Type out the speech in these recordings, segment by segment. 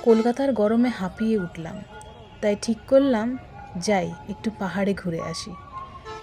কলকাতার গরমে হাঁপিয়ে উঠলাম, তাই ঠিক করলাম যাই একটু পাহাড়ে ঘুরে আসি।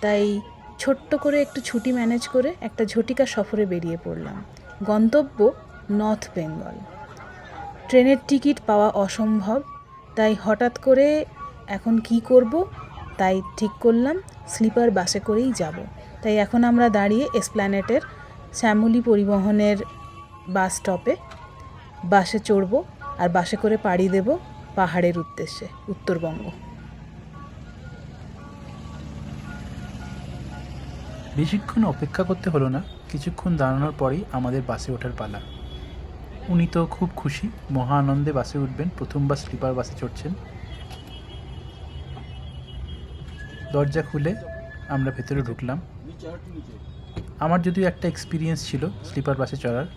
তাই ছোট্ট করে একটু ছুটি ম্যানেজ করে একটা ঝটিকা সফরে বেরিয়ে পড়লাম। গন্তব্য নর্থ বেঙ্গল। ট্রেনের টিকিট পাওয়া অসম্ভব, তাই হঠাৎ করে এখন কি করব, তাই ঠিক করলাম স্লিপার বাসে করেই যাব। তাই এখন আমরা দাঁড়িয়ে এসপ্ল্যানেটের শ্যামলী পরিবহনের বাস স্টপে বাসে চড়ব আর বাসে করে পাড়ি দেব পাহাড়ের উদ্দেশ্যে, উত্তরবঙ্গ। বেশিক্ষণ অপেক্ষা করতে হলো না, কিছুক্ষণ দাঁড়ানোর পরেই আমাদের বাসে ওঠার পালা। উনি তো খুব খুশি, মহা আনন্দে বাসে উঠবেন, প্রথমবার স্লিপার বাসে চড়ছেন। দরজা খুলে আমরা ভেতরে ঢুকলাম। আমার যদিও একটা এক্সপিরিয়েন্স ছিল স্লিপার বাসে চড়ার।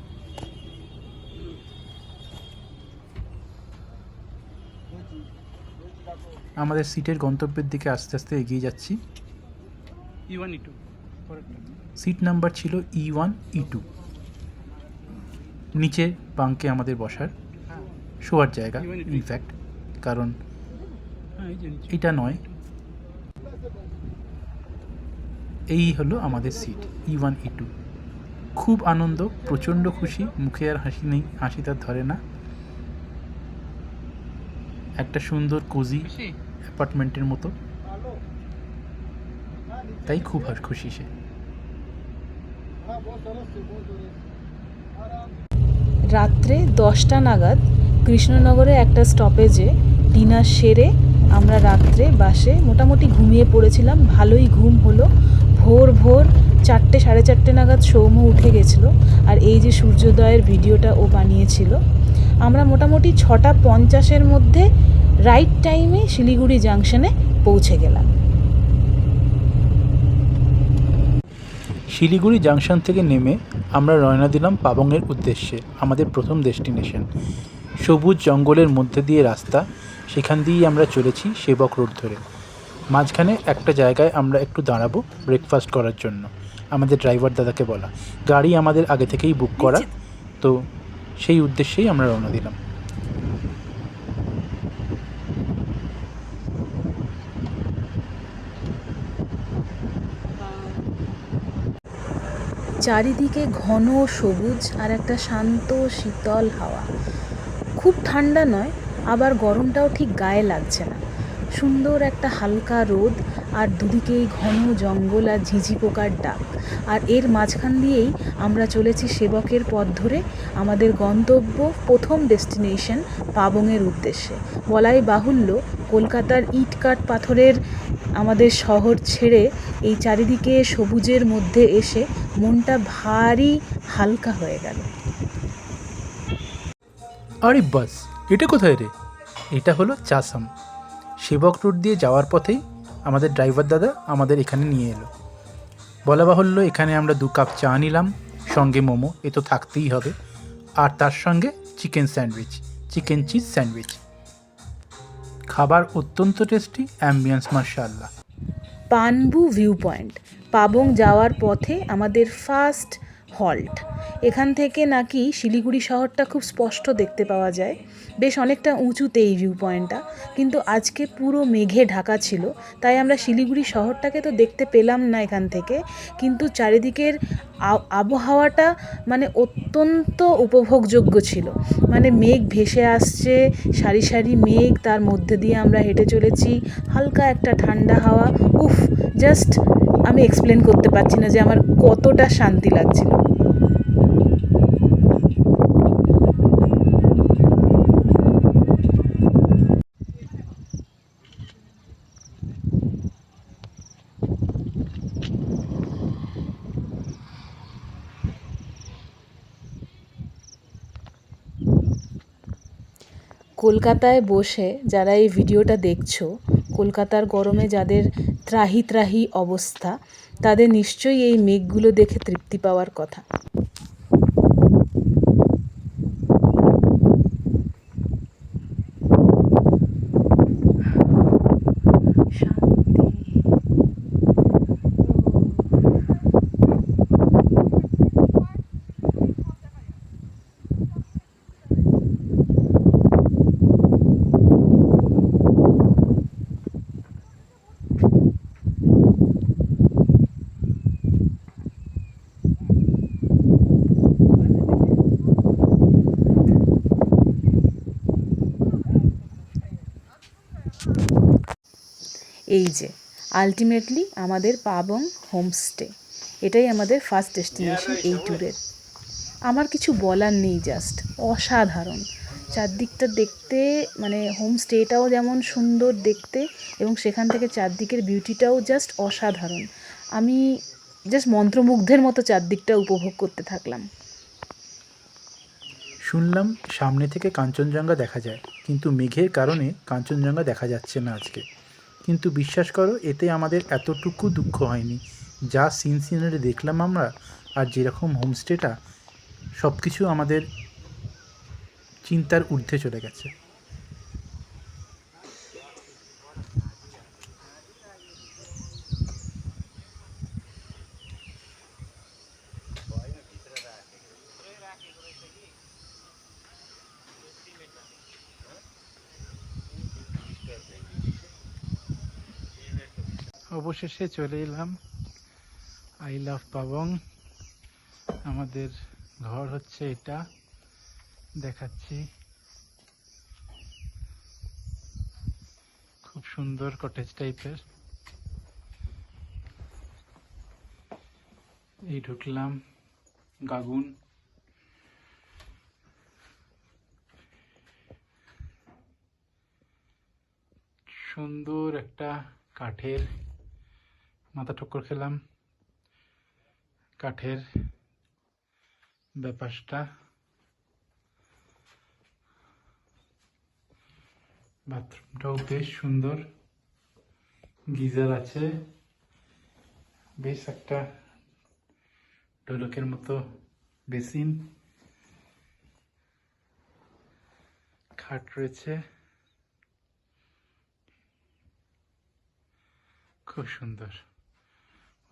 আমাদের সিটের গন্তব্যের দিকে আস্তে আস্তে এগিয়ে যাচ্ছি। সিট নাম্বার ছিল E1 E2। নিচে বাঙ্কে আমাদের বসার শোয়ার জায়গা, ইনফ্যাক্ট, কারণ এটা নয়, এই হলো আমাদের সিট E1 E2। খুব আনন্দ, প্রচণ্ড খুশি, মুখে আর হাসি নেই, হাসি তার ধরে না। একটা সুন্দর কোজি অ্যাপার্টমেন্টের মতো, তাই খুব খুশি সে। রাত্রে 10টা নাগাদ কৃষ্ণনগরে একটা স্টপেজে ডিনার সেরে আমরা রাত্রে বাসে মোটামুটি ঘুমিয়ে পড়েছিলাম। ভালোই ঘুম হলো। ভোর 4টে 4:30 নাগাদ সৌম্য উঠে গেছিলো, আর এই যে সূর্যোদয়ের ভিডিওটা ও বানিয়েছিল। আমরা মোটামুটি 6:50 মধ্যে রাইট টাইমে শিলিগুড়ি জাংশনে পৌঁছে গেলাম। শিলিগুড়ি জাংশন থেকে নেমে আমরা রওনা দিলাম পাবংয়ের উদ্দেশ্যে, আমাদের প্রথম ডেস্টিনেশন। সবুজ জঙ্গলের মধ্যে দিয়ে রাস্তা, সেখান দিয়েই আমরা চলেছি সেবক রোড ধরে। মাঝখানে একটা জায়গায় আমরা একটু দাঁড়াবো ব্রেকফাস্ট করার জন্য, আমাদের ড্রাইভার দাদাকে বলা। গাড়ি আমাদের আগে থেকেই বুক করা, তো সেই উদ্দেশ্যেই আমরা রওনা দিলাম। চারিদিকে ঘন সবুজ আর একটা শান্ত শীতল হাওয়া। খুব ঠান্ডা নয়, আবার গরমটাও ঠিক গায়ে লাগছে না। সুন্দর একটা হালকা রোদ, আর দুদিকেই ঘন জঙ্গল আর ঝিঝি পোকার ডাক। আর এর মাঝখান দিয়েই আমরা চলেছি সেবকের পথ ধরে আমাদের গন্তব্য, প্রথম ডেস্টিনেশন পাবংয়ের উদ্দেশ্যে। বলাই বাহুল্য, কলকাতার ইট কাঠ পাথরের আমাদের শহর ছেড়ে এই চারিদিকে সবুজের মধ্যে এসে মনটা ভারী হালকা হয়ে গেল। আরে বাস, এটা কোথায় রে? এটা হলো চাসাম। সেবক রোড দিয়ে যাওয়ার পথেই আমাদের ড্রাইভার দাদা আমাদের এখানে নিয়ে এলো। বলা বাহুল্য, এখানে আমরা 2 কাপ চা নিলাম, সঙ্গে মোমো, এ তো থাকতেই হবে, আর তার সঙ্গে chicken sandwich, chicken cheese sandwich. খাবার অত্যন্ত টেস্টি, অ্যাম্বিয়েন্স মাশাআল্লাহ। পানবু ভিউ পয়েন্ট, পাবং যাওয়ার পথে আমাদের ফার্স্ট হল্ট। এখান থেকে নাকি শিলিগুড়ি শহরটা খুব স্পষ্ট দেখতে পাওয়া যায়। বেশ অনেকটা উঁচুতে এই ভিউ পয়েন্টটা, কিন্তু আজকে পুরো মেঘে ঢাকা ছিল, তাই আমরা শিলিগুড়ি শহরটাকে তো দেখতে পেলাম না এখান থেকে, কিন্তু চারিদিকের আবহাওয়াটা মানে অত্যন্ত উপভোগযোগ্য ছিল। মানে মেঘ ভেসে আসছে, সারি সারি মেঘ, তার মধ্যে দিয়ে আমরা হেঁটে চলেছি, হালকা একটা ঠান্ডা হাওয়া। উফ, জাস্ট আমি এক্সপ্লেন করতে পারছি না যে আমার কতটা শান্তি লাগছিল। কলকাতায় বসে যারা এই ভিডিওটা দেখছো, কলকাতার গরমে যাদের ত্রাহি ত্রাহি অবস্থা, তাদের নিশ্চয়ই এই মেঘগুলো দেখে তৃপ্তি পাওয়ার কথা। এই যে আলটিমেটলি আমাদের পাবং হোমস্টে, এটাই আমাদের ফার্স্ট ডেস্টিনেশন এই ট্যুরের। আমার কিছু বলার নেই, জাস্ট অসাধারণ চারদিকটা দেখতে, মানে হোমস্টেটাও যেমন সুন্দর দেখতে এবং সেখান থেকে চারদিকের বিউটিটাও জাস্ট অসাধারণ। আমি জাস্ট মন্ত্রমুগ্ধের মতো চারদিকটা উপভোগ করতে থাকলাম। শুনলাম সামনে থেকে কাঞ্চনজঙ্ঘা দেখা যায়, কিন্তু মেঘের কারণে কাঞ্চনজঙ্ঘা দেখা যাচ্ছে না আজকে। কিন্তু বিশ্বাস করো, এতে আমাদের এতটুকু দুঃখ হয়নি। যা সিনারি দেখলাম আমরা, আর যেরকম হোমস্টেটা, সব কিছু আমাদের চিন্তার ঊর্ধ্বে চলে গেছে। অবশেষে চলে এলাম আই লাভ পাবং। আমাদের ঘর হচ্ছে এটা, দেখাচ্ছি। খুব সুন্দর কটেজ টাইপের। এই ঢুকলাম, গাগুন। সুন্দর একটা কাঠের, মাথা ঠক্কর খেলাম কাঠের ব্যাপারটা। বাথরুমটাও বেশ সুন্দর, গিজার আছে, বেশ একটা ঢোলকের মতো বেসিন, খাট রয়েছে, খুব সুন্দর।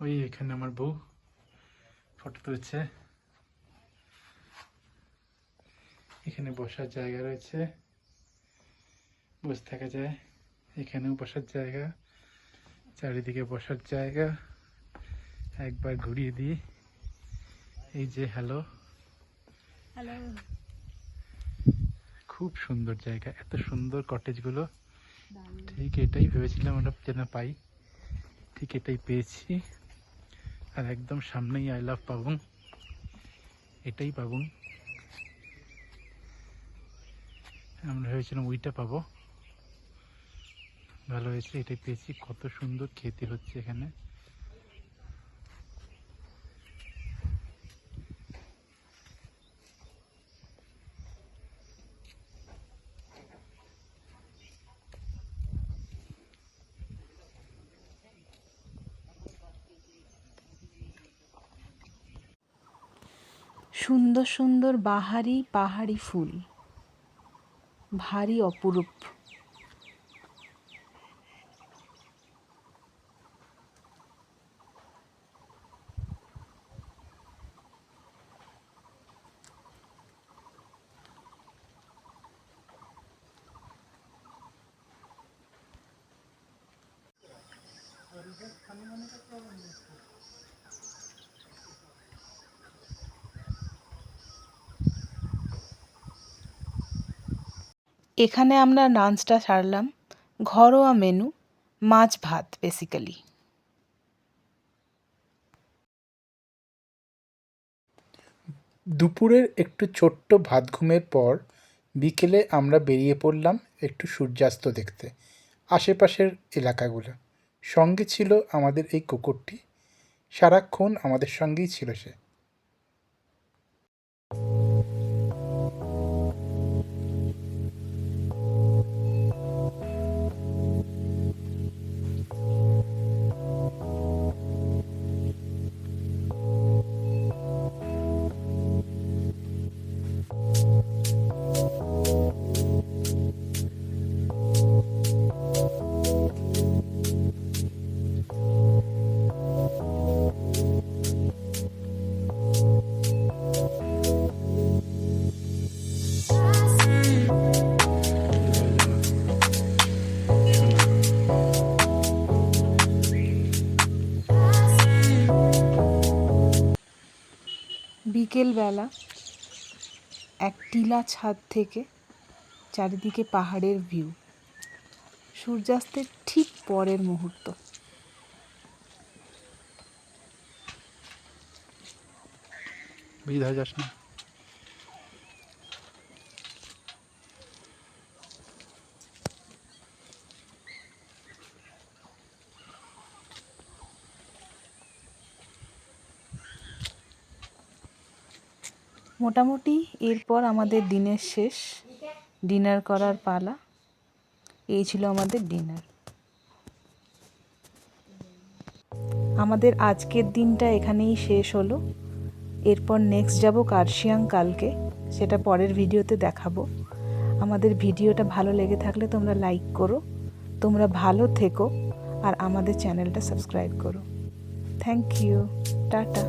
ওই এখানে আমার বউ ফটো তুলছে। এখানে বসার জায়গা রয়েছে, বসে থাকা যায়। এখানেও বসার জায়গা, চারিদিকে বসার জায়গা। একবার ঘুরিয়ে দিই। এই যে হ্যালো, খুব সুন্দর জায়গা, এত সুন্দর কটেজগুলো। ঠিক এটাই ভেবেছিলাম আমরা যেন পাই, ঠিক এটাই পেয়েছি। আর একদম সামনেই আই লাভ পাবং, এটাই পাবং। আমরা ভেবেছিলাম ওইটা পাবো, ভালো হয়েছে, এটাই পেয়েছি। কত সুন্দর খেতে হচ্ছে এখানে। সুন্দর সুন্দর বাহারি পাহাড়ি ফুল, ভারী অপরূপ। এখানে আমরা লাঞ্চটা সারলাম, ঘরোয়া মেনু, মাছ ভাত বেসিক্যালি। দুপুরের একটু ছোট্ট ভাত ঘুমের পর বিকেলে আমরা বেরিয়ে পড়লাম একটু সূর্যাস্ত দেখতে আশেপাশের এলাকাগুলো। সঙ্গে ছিল আমাদের এই কুকুরটি, সারাক্ষণ আমাদের সঙ্গেই ছিল সে। বিকেলবেলা এক টিলা ছাদ থেকে চারিদিকে পাহাড়ের ভিউ, সূর্যাস্তের ঠিক পরের মুহূর্ত। বেশি ধারে যাস না। মোটামুটি এরপর আমাদের দিনের শেষ, ডিনার করার পালা। এই ছিল আমাদের ডিনার। আমাদের আজকের দিনটা এখানেই শেষ হলো। এরপর নেক্সট যাব কার্শিয়াং কালকে, সেটা পরের ভিডিওতে দেখাবো। আমাদের ভিডিওটা ভালো লেগে থাকলে তোমরা লাইক করো, তোমরা ভালো থেকো, আর আমাদের চ্যানেলটা সাবস্ক্রাইব করো। Thank you, tata.